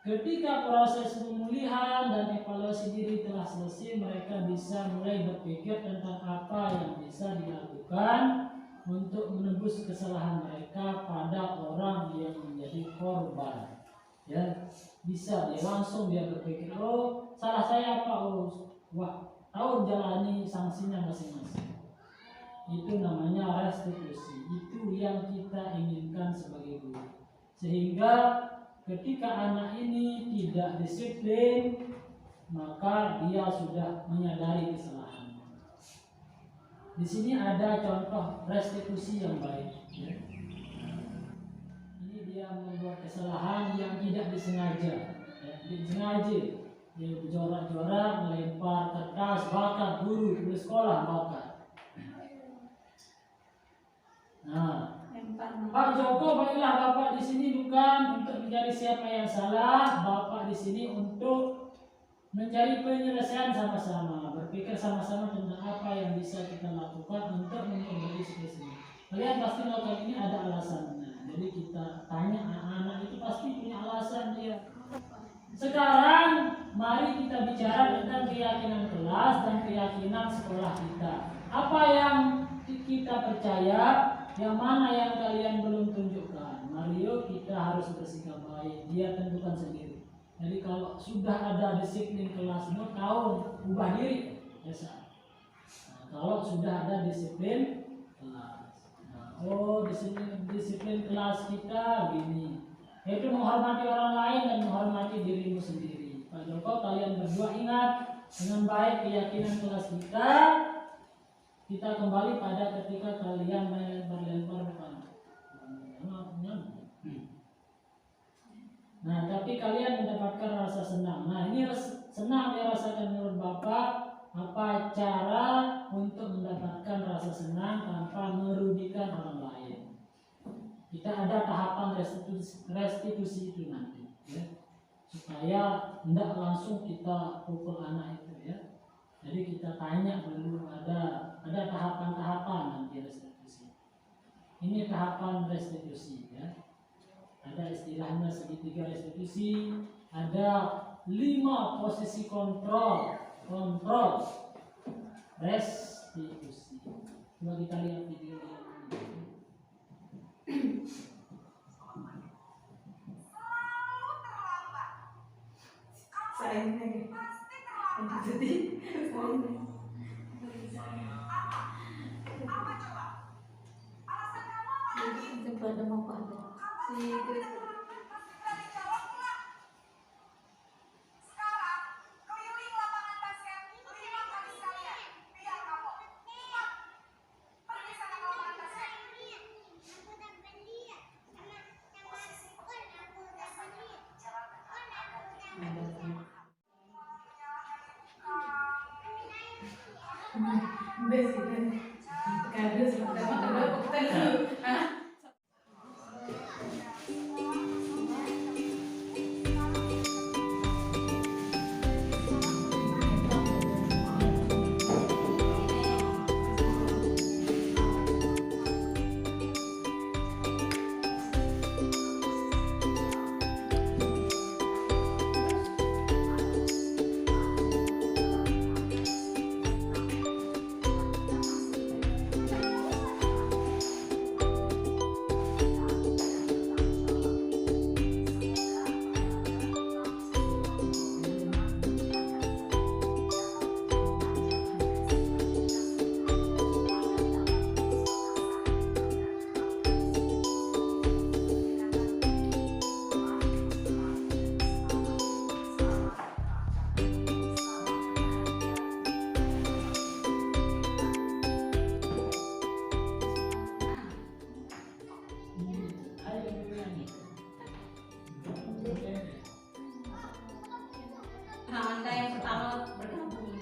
Ketika proses pemulihan dan evaluasi diri telah selesai, mereka bisa mulai berpikir tentang apa yang bisa dilakukan untuk menebus kesalahan mereka pada orang yang menjadi korban. Ya, bisa dia langsung dia berpikir, oh salah saya apa, oh wah tahu jalani sanksinya masing-masing. Itu namanya restitusi. Itu yang kita inginkan sebagai guru. Sehingga ketika anak ini tidak disiplin, maka dia sudah menyadari kesalahan. Di sini ada contoh restitusi yang baik. Ya. Ini dia membuat kesalahan yang tidak disengaja. Ya, disengaja. Dia berjorak-jorak, melempar kertas, bakar guru di sekolah, bakar. Nah, Pak Joko, baiklah Bapak di sini bukan untuk mencari siapa yang salah, Bapak di sini untuk mencari penyelesaian sama-sama, berpikir sama-sama tentang apa yang bisa kita lakukan untuk memperbaiki situasi ini. Kalian pasti melakukan ini ada alasannya. Jadi kita tanya anak-anak itu pasti punya alasan dia. Sekarang mari kita bicara tentang keyakinan kelas dan keyakinan sekolah kita. Apa yang kita percaya, yang mana yang kalian belum tunjukkan. Mario, kita harus bersikap baik. Dia tentukan sendiri. Jadi kalau sudah ada disiplin kelasmu, tahu ubah diri. Biasa. Nah, kalau sudah ada disiplin kelas. Nah, oh disiplin kelas kita gini. Yaitu menghormati orang lain dan menghormati dirimu sendiri. Pak Joko, kalian berdua ingat dengan baik keyakinan kelas kita. Kita kembali pada ketika kalian melempar bukan. Nah, tapi kalian mendapatkan rasa senang. Nah, ini senang dirasakan menurut Bapak. Apa cara untuk mendapatkan rasa senang tanpa merugikan orang lain? Kita ada tahapan restitusi itu nanti, ya. Supaya tidak langsung kita pukul anak itu, ya. Jadi kita tanya dulu, ada tahapan-tahapan nanti restitusi. Ini tahapan restitusi, ya. Ada istilahnya segitiga restitusi, ada 5 posisi kontrol restitusi. Coba kita lihat video ini. Saya ini jadi Pada mau pada si Anda yang pertama bergabung.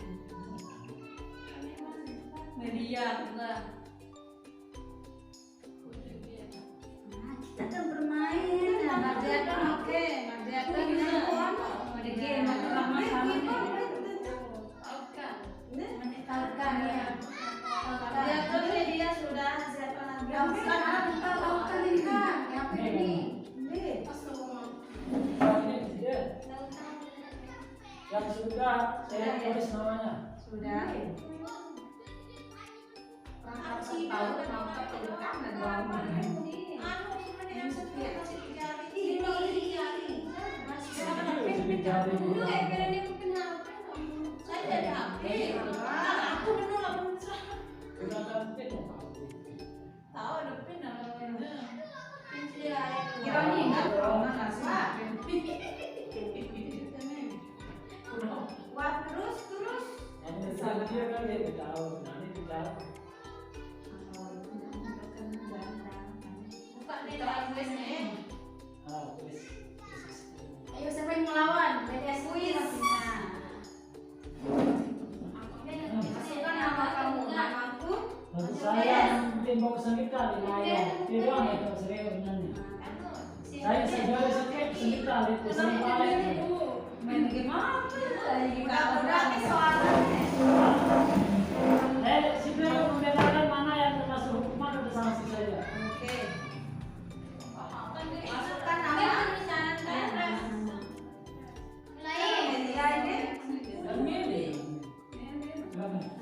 Media juga. kita kan bermain. Ngerjakan oke, ngerjakan ya. Ada game sama Menekalkan ya. Ngerjakan media sudah siapa lagi? Kan ini kan. Yang ini. Yang sudah saya tulis namanya. Sudah. Tahu kenapa pelukan dan lama. Jari dulu. Gunakan pin. Kira ini enggak pernah ngasih. Buka nih dalam kuisnya. Kuis. Ayo siapa yang melawan? BTS kuis. Masukkan nama kamu, namaku. Lalu saya tembok kesempitan di layar. Itu doang ya kalau serius benarnya. Saya segala sakit kesempitan di kesempitan. Main game apa? Udah soalnya. Si beliau membedakan mana yang termasuk hukuman udah sama si saya. Oke. Masukkan nama mulai. Media ini. Milih.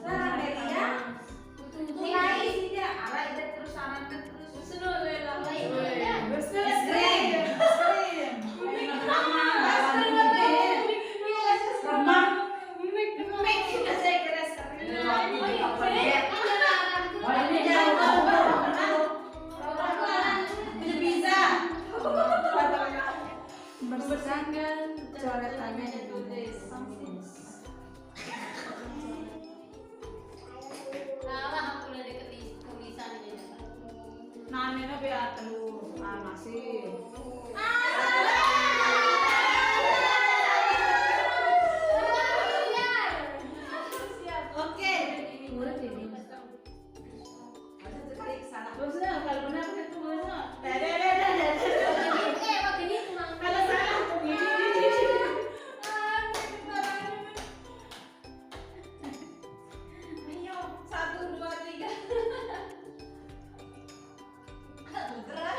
Sarah media. Mulai dia arah itu terus sarankan terus. Bersihkan coretannya ditulis. Salah aku udah deket tulisan aja. Namanya biar terus masih. Oke. Murid ini. Terusnya kalau benar itu mana? Kalau salah Ayo, 1, 2, 3. Gerak.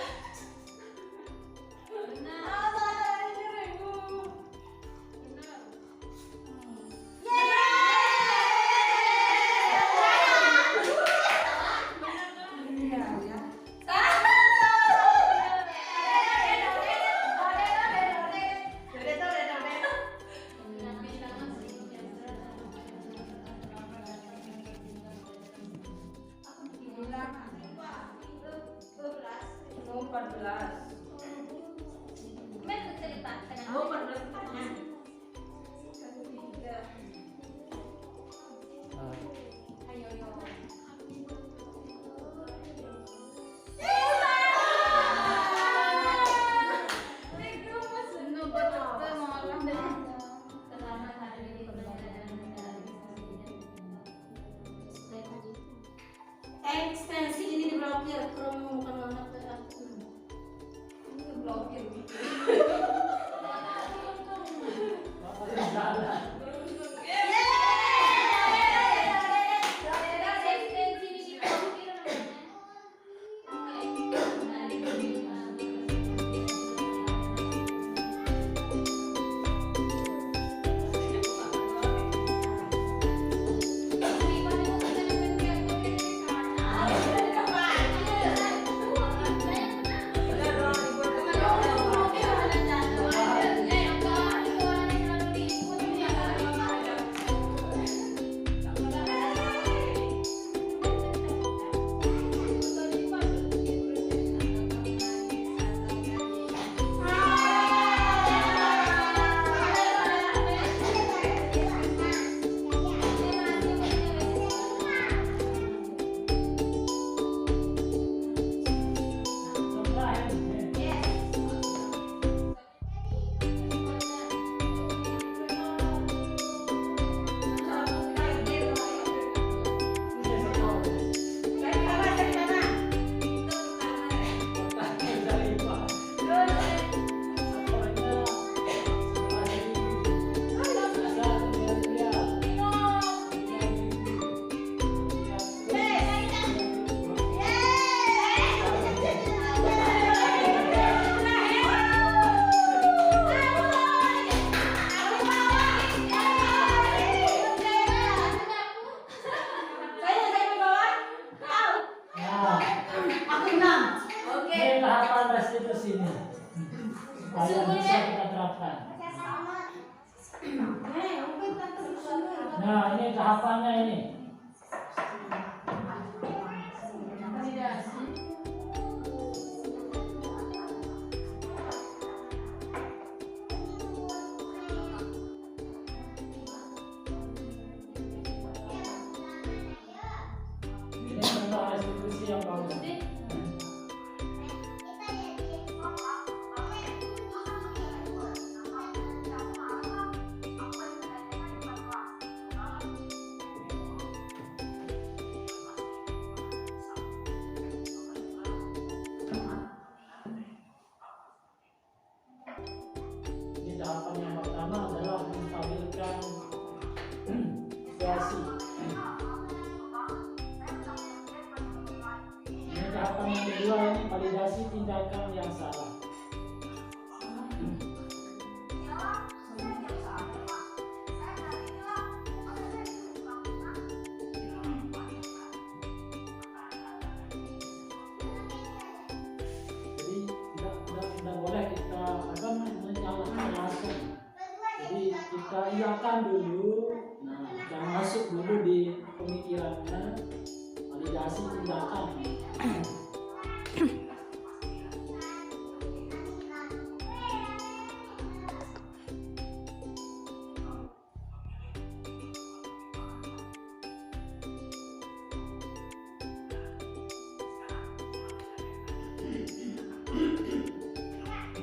ekstensi ini diblokir, Chrome bukan anak aku. Ini blokir. Ini tahapan restitusi ini. Supaya bisa kita terapkan. Nah, ini tahapannya ini. kedua ini validasi tindakan yang salah. Jadi tidak boleh kita menyalahkan langsung. Jadi kita iakan dulu, nah jangan masuk dulu di pemikirannya, validasi tindakan.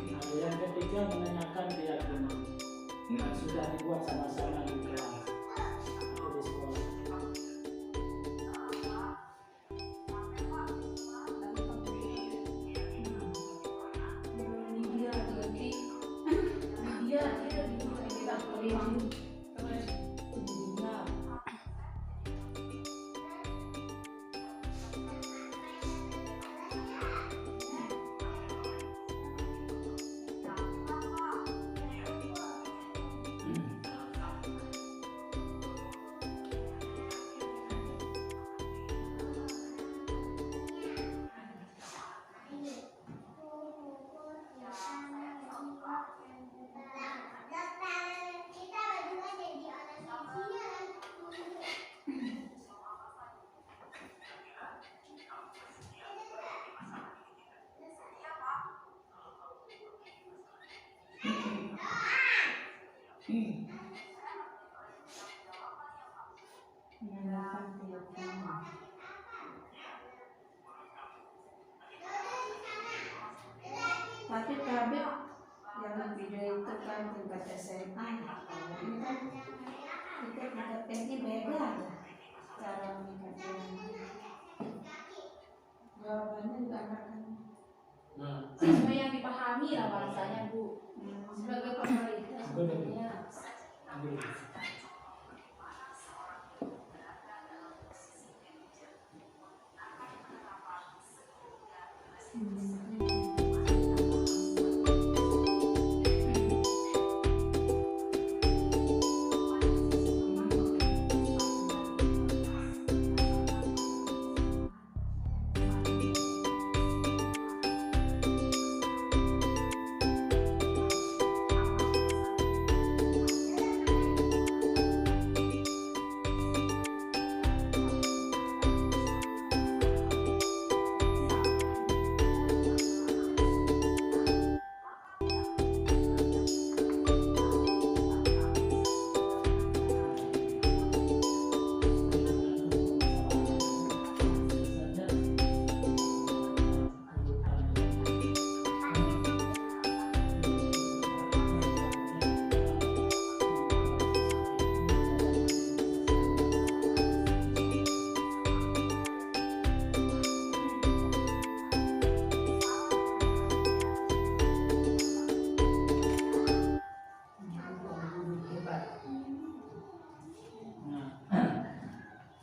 Nah, yang ketiga menanyakan keyakinan. Nah, sudah dibuat sama-sama di kelas atau di sekolah. Tapi Kabit dalam video itu kan tingkat SMA, ini kan kita tingkatnya beda ya cara meningkatnya. Jawabannya juga akan Nah, sesuai yang dipahami lah bahasanya Bu. Sebagai pemerintah sebenarnya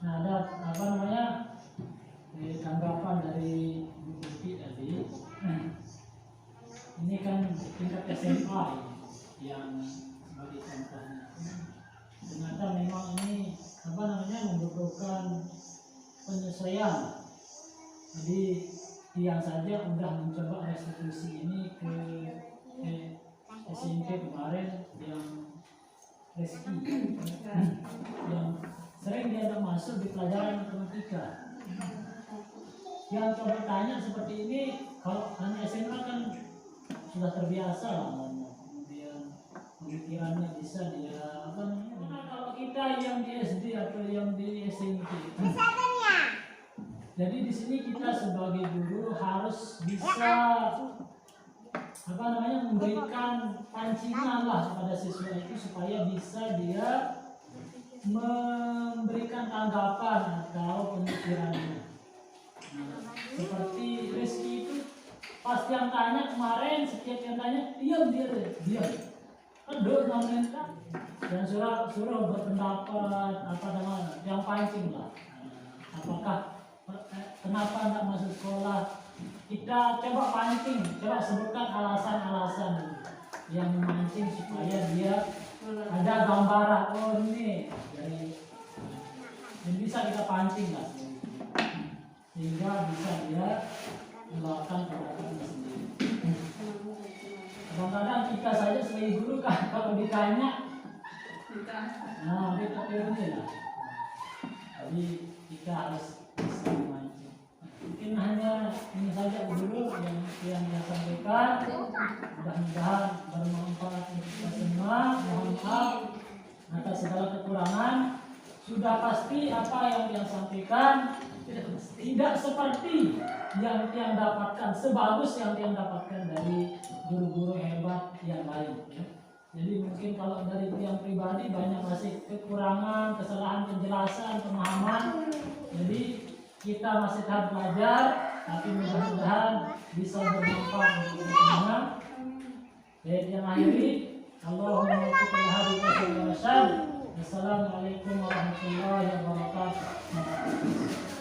nah ada apa namanya tanggapan dari Bu Tuti tadi. Ini kan tingkat SMA yang sebagai contohnya. Ternyata memang ini apa namanya membutuhkan penyesuaian. Jadi yang saja sudah mencoba restitusi ini ke SMP kemarin yang Reski yang sering dia ada masuk di pelajaran matematika. Yang coba tanya seperti ini, kalau hanya SMA kan sudah terbiasa lah, kemudian pemikirannya bisa dia apa namanya. Nah, kalau kita yang di SD atau yang di SMP, jadi di sini kita sebagai guru harus bisa apa namanya memberikan pancingan lah kepada siswa itu supaya bisa dia memberikan tanggapan atau pemikirannya. Nah, seperti Rizky itu pas yang tanya kemarin, setiap yang tanya diam kedua namanya dan suruh berpendapat apa namanya yang pancing lah. Apakah kenapa nggak masuk sekolah kita coba pancing, coba sebutkan alasan-alasan yang memancing supaya dia ada gambaran, oh ini dari yang bisa kita pancing lah, sehingga bisa dia melakukan pendapatnya sendiri. Kadang-kadang kita saja sebagai guru kan kalau ditanya, nah kita pilih lah. Jadi kita harus bisa memancing. Mungkin hanya ini saja dulu yang saya sampaikan. Mudah-mudahan bermanfaat untuk kita semua. Mohon maaf atas segala kekurangan. Sudah pasti apa yang dia sampaikan tidak seperti yang dia dapatkan, sebagus yang dia dapatkan dari guru-guru hebat yang lain. Jadi mungkin kalau dari tiang pribadi banyak masih kekurangan, kesalahan penjelasan, pemahaman. Jadi kita masih tahap belajar, tapi mudah-mudahan bisa bermanfaat untuk kita semua. Baik, yang akhiri, Allahumma tuqil hadi wa sallam. Assalamualaikum warahmatullahi wabarakatuh.